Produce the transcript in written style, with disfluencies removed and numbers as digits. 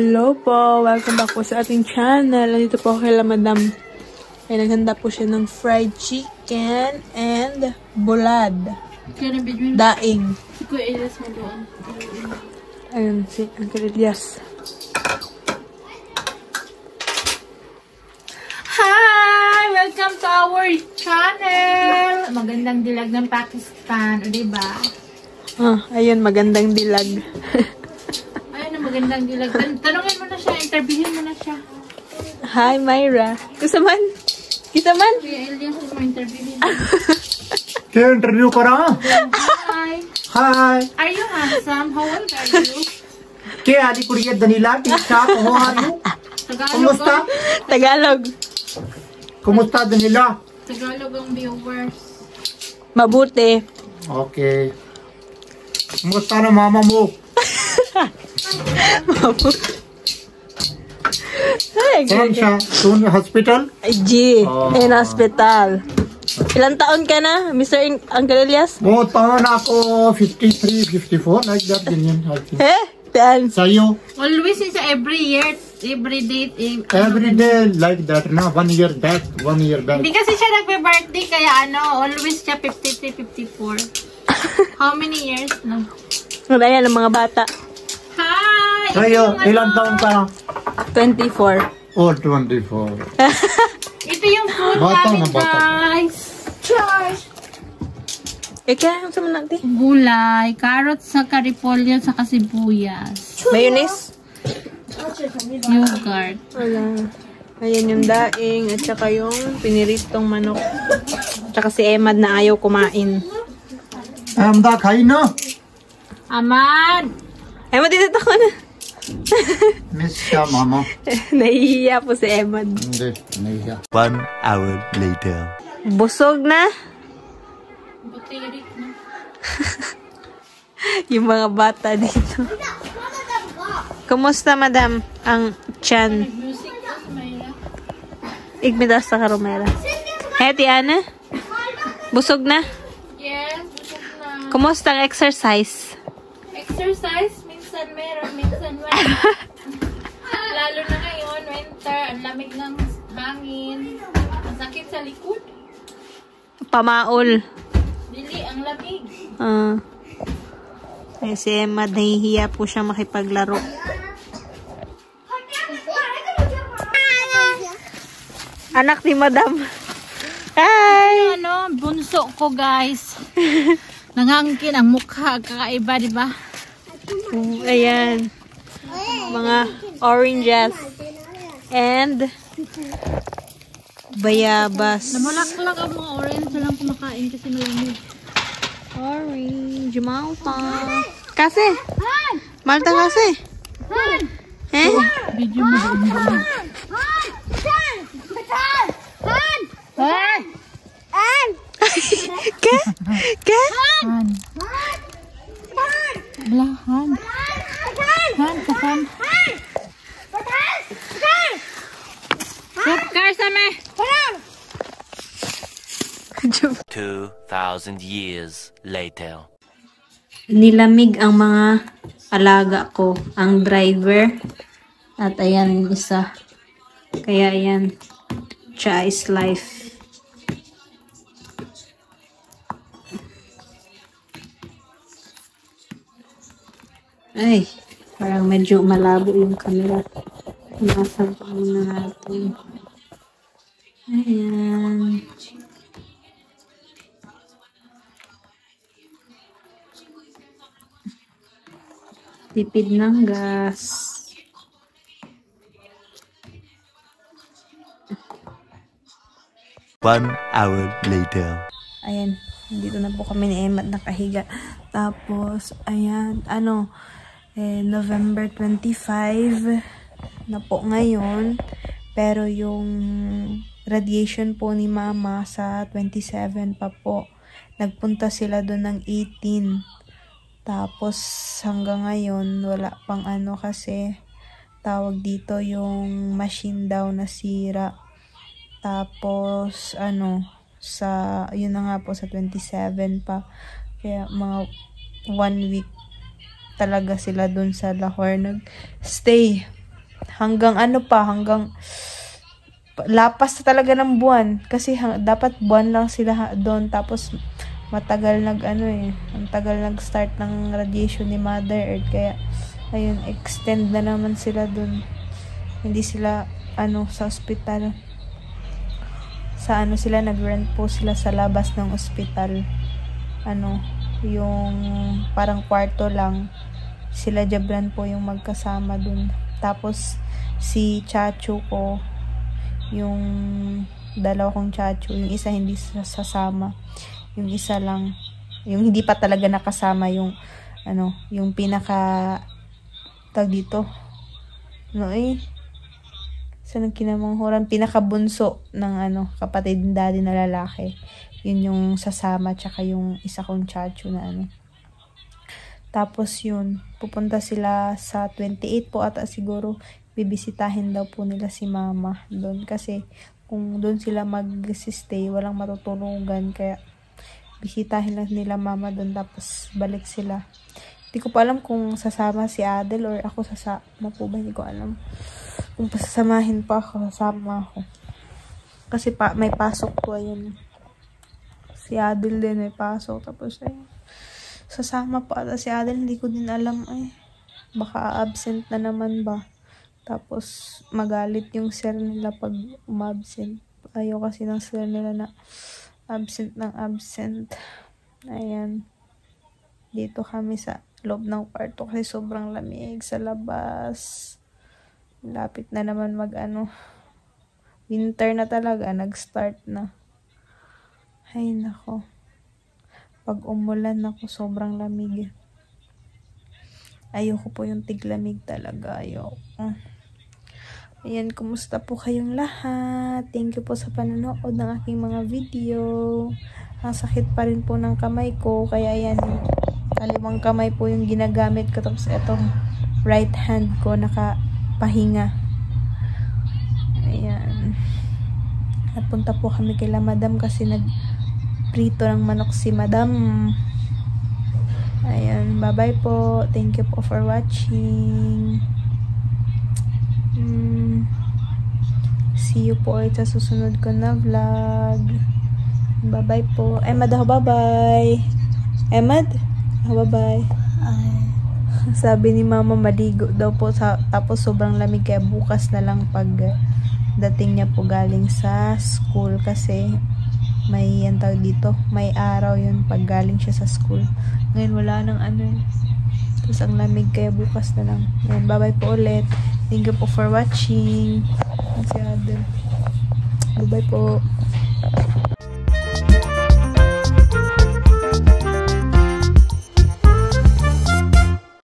Hello po! Welcome back po sa ating channel. Nandito po ako kay Madam. Ay, naghanda po siya ng fried chicken and bulad. Daing. Ayun, si Uncle Elias. Hi! Welcome to our channel! Magandang dilag ng Pakistan, o diba? Ayun, magandang dilag. Ayun, magandang dilag. Tanungin mo na siya, interviewin mo na siya. Hi, Myra. Gusto man? Kita man? Kuya Elias, mo interviewin. क्या इंटरव्यू करा? Hi! हाय Are you handsome? How old are you? क्या आदि कुड़िया दनीला ठीक ठाक हो आयु कमुस्ता Tagalog. कमुस्ता दनीला Tagalog ang viewers. Mabuti. Okay कमुस्ता ना मामा मो Ay, कौन सा तूने hospital G. In hospital. Ilang taon ka na, Mr. Uncle Elias? वो तान आपको 53 54 like that Indian I think Ten. sayo Always is every year, every day. every day like that na 1 year back Hindi kasi siya nagbe-birthday, kaya always siya 53, 54. How many years na? Wala yan ang mga bata. Hi! sayo ilan taon ka 24. oh 24 Ito yung food Bata namin, na bata. guys. Charge! Kaya ano sa natin? Gulay, carrots sa repolyo sa sibuyas. Mayonnaise? Yogurt. Wala. Ayan yung daing at saka yung piniritong manok. At saka si Emad na ayaw kumain. हमदा खाई ना Amad! Emad, dito ako na. Miss क्या मामा Nahihiya po si Emad. नहीं क्या 1 hour later. Busog na. Butirik na. Yung mga bata dito. Kumusta, madam? Ang tiyan. Music ko sa Mayra. Igmidas sa karomera. Heti, Ana? Busog na? Yes, busog na. Kumusta ang exercise? Exercise, minsan meron, minsan wala. Lalo na ngayon, winter, ang lamig ng hangin. Ang sakit sa likod. Pamaol. Dili, ang lamig. Si Emad, nahihiya po siya makipaglaro. Anak ni madam. Hi! Bunso ko, guys. Nangangkin ang mukha, kakaiba, di ba? Ayan. Mga oranges. And bayabas. Namulaklak ang mga orange na lang kumakain kasi malamig. Orange. Malta. Kasi? Malta kasi? Video mo doon. Ka? Ka? Blahan. Kapan. Car sa me. 2,000 years later. Nilamig ang mga alaga ko, ang driver. At ayan yung isa. Kaya ayan. Siya is life. Ay, parang medyo malabo yung camera. Nasabang na natin. Ayan. Tipid ng gas. One hour later. Ayan, dito na po kami ni Emad nakahiga. Tapos, ayan, November 25 na po ngayon. Pero yung radiation po ni Mama sa 27 pa po. Nagpunta sila doon ng 18. Tapos, hanggang ngayon, wala pang kasi tawag dito yung machine daw na sira. Tapos, yun na nga po, sa 27 pa. Kaya, mga 1 week talaga sila dun sa Lahore nag-stay. hanggang lapas na talaga ng buwan. Kasi dapat buwan lang sila doon. Tapos matagal ang tagal nag-start ng radiation ni Mother Earth. Kaya, ayun, extend na naman sila doon. Hindi sila, sa ospital. Sila, nag-rent po sila sa labas ng ospital. Yung parang kwarto lang. Sila Jabran po yung magkasama doon. Tapos, si Chacho ko, yung dalawa kong Chacho, yung isa hindi sasama. Yung isa lang, yung hindi pa talaga nakasama, yung pinaka, tag dito, saan ang kinamanghuran, pinakabunso ng kapatid ng daddy na lalaki. Yun yung sasama, tsaka yung isa kong Chacho na Tapos yun, pupunta sila sa 28 po ata siguro, bibisitahin daw po nila si mama doon. Kasi kung doon sila mag-stay, walang matutulugan. Kaya bisitahin lang nila mama doon, tapos balik sila. Hindi ko pa alam kung sasama si Adel or ako sasama po ba, hindi ko alam. Kung pasasamahin pa ako, sasama ako. Kasi may pasok po, ayun. Si Adel din may pasok, tapos ayun. Sasama pa ata si Adel, hindi ko din alam baka absent na naman ba. Tapos magalit yung sir nila pag umabsent. Ayaw kasi ng sir nila na absent ng absent. Ayan. Dito kami sa loob ng kwarto kasi sobrang lamig sa labas. Lapit na naman winter na talaga, nag-start na. Ay nako. Pag umulan ako, sobrang lamig. Ayoko po yung tiglamig talaga. Ayoko. Ayan, kumusta po kayong lahat? Thank you po sa panonood ng aking mga video. Ang sakit pa rin po ng kamay ko. Kaya ayan, kaliwang kamay po yung ginagamit ko. Tapos itong right hand ko nakapahinga. Ayan. Napunta po kami kay Madam kasi prito ng manok si Madam. Ayan, bye-bye po. Thank you po for watching. See you po sa susunod ko na vlog. Bye-bye po. Emad ako, bye-bye. Emad? Bye-bye. Sabi ni Mama, maligo daw po. Tapos sobrang lamig, kaya bukas na lang pag dating niya po galing sa school. Kasi may dito, may araw yun pag galing siya sa school. Ngayon wala nang tapos ang lamig, kaya bukas na lang. Ngayon, bye-bye po ulit. Thank you po for watching. Bye-bye po.